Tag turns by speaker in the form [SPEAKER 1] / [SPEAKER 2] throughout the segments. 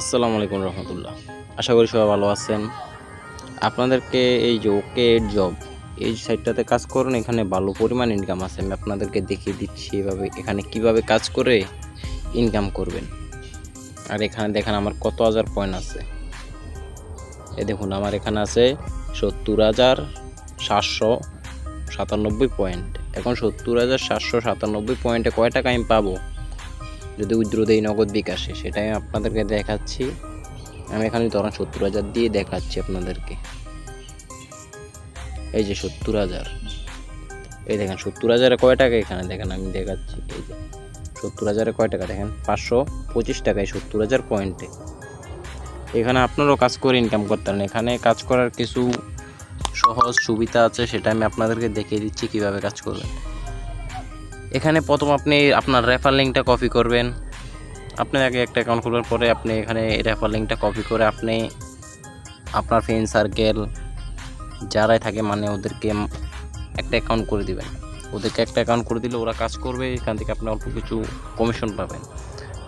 [SPEAKER 1] আসসালামু আলাইকুম রহমতুল্লাহ। আশা করি সবাই ভালো আছেন। আপনাদেরকে এই যে ওকে জব এই সাইটটাতে কাজ করুন, এখানে ভালো পরিমাণ ইনকাম আছে। আমি আপনাদেরকে দেখিয়ে দিচ্ছি এভাবে এখানে কিভাবে কাজ করে ইনকাম করবেন। আর এখানে দেখেন আমার কত হাজার পয়েন্ট আছে। এই দেখুন আমার এখানে আছে ৭০,৭৯৭ পয়েন্ট। এখন ৭০,৭৯৭ পয়েন্টে কয় টাকা আমি পাবো যদি উইথড্র দেই নগদ বিকাশে, সেটাই আপনাদেরকে দেখাচ্ছি। আমি এখানে ধরেন ৭০,০০০ দিয়ে দেখাচ্ছি আপনাদেরকে। এই যে ৭০,০০০, এই দেখেন ৭০,০০০-এ কয় টাকা, এখানে দেখেন আমি দেখাচ্ছি। এই যে ৭০,০০০-এ কয় টাকা দেখেন, 525 টাকায় ৭০,০০০ পয়েন্টে। এখানে আপনারাও কাজ করে ইনকাম করতে পারেন। এখানে কাজ করার কিছু সহজ সুবিধা আছে, সেটা আমি আপনাদেরকে দেখিয়ে দিচ্ছি কিভাবে কাজ করবেন। এখানে প্রথম আপনি আপনার রেফার লিঙ্কটা কপি করবেন। আপনি আগে একটা অ্যাকাউন্ট খোলার পরে আপনি এখানে রেফার লিঙ্কটা কপি করে আপনি আপনার ফ্রেন্ড সার্কেল যারাই থাকে মানে ওদেরকে একটা অ্যাকাউন্ট করে দিবেন। ওদেরকে একটা অ্যাকাউন্ট করে দিলে ওরা কাজ করবে, এখান থেকে আপনি অল্প কিছু কমিশন পাবেন।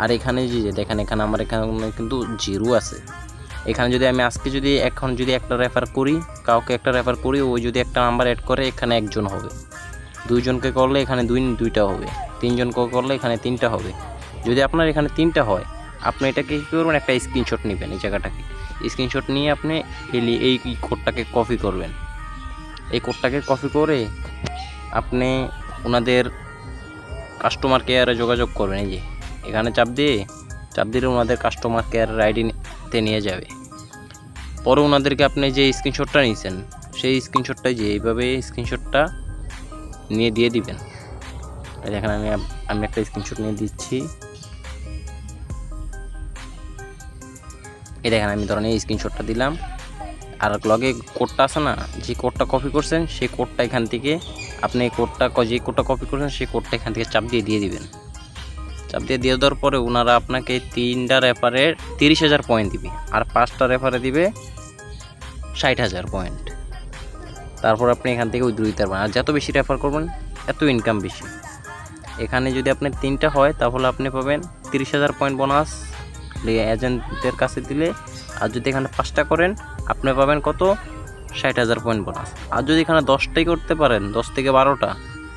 [SPEAKER 1] আর এখানে যে দেখেন এখানে আমার এখানে কিন্তু জিরো আছে। এখানে যদি আমি আজকে যদি এখন যদি একটা রেফার করি, কাউকে একটা রেফার করি, ওই যদি একটা নাম্বার অ্যাড করে এখানে একজন হবে, দুইজনকে করলে এখানে দুইটা হবে, তিনজনকে করলে এখানে তিনটা হবে। যদি আপনার এখানে তিনটা হয়, আপনি এটাকে কী করবেন, একটা স্ক্রিনশট নেবেন। এই জায়গাটাকে স্ক্রিনশট নিয়ে আপনি এই কোডটাকে কপি করবেন। এই কোডটাকে কপি করে আপনি ওনাদের কাস্টমার কেয়ারে যোগাযোগ করবেন। এই যে এখানে চাপ দিলে ওনাদের কাস্টমার কেয়ারের আইডিতে নিয়ে যাবে। পরে ওনাদেরকে আপনি যে স্ক্রিনশটটা নিয়েছেন সেই স্ক্রিনশটটা যে এইভাবে স্ক্রিনশটটা নিয়ে দিয়ে দিবেন। দেখেন আমি একটা স্ক্রিনশট নিয়ে দিচ্ছি। এই দেখেন আমি ধরেন এই স্ক্রিনশটটা দিলাম, আর লগে কোডটা আছে না, যে কোডটা কপি করছেন সেই কোডটা এখান থেকে আপনি যে কোডটা কপি করছেন সেই কোডটা এখান থেকে চাপ দিয়ে দিবেন। চাপ দিয়ে দেওয়ার পরে ওনারা আপনাকে 3টা রেফারে 30,000 পয়েন্ট দিবে, আর 5টা রেফারে দিবে 60,000 পয়েন্ট। তারপর আপনি এখান থেকে উইথড্র দিতে পারবেন। আর যত বেশি রেফার করবেন এত ইনকাম বেশি। এখানে যদি আপনার 3টা হয় তাহলে আপনি পাবেন 30,000 পয়েন্ট বোনাস এজেন্টদের কাছে দিলে। আর যদি এখানে 5টা করেন আপনি পাবেন কত, 60,000 পয়েন্ট বোনাস। আর যদি এখানে 10টাই করতে পারেন, 10 থেকে 12টা,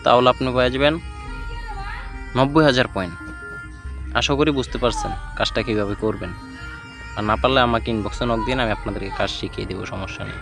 [SPEAKER 1] তাহলে আপনি পেয়ে যাবেন 90,000 পয়েন্ট। আশা করি বুঝতে পারছেন কাজটা কীভাবে করবেন। আর না পারলে আমাকে ইনবক্সে নক দিন, আমি আপনাদেরকে কাজ শিখিয়ে দেবো, সমস্যা নেই।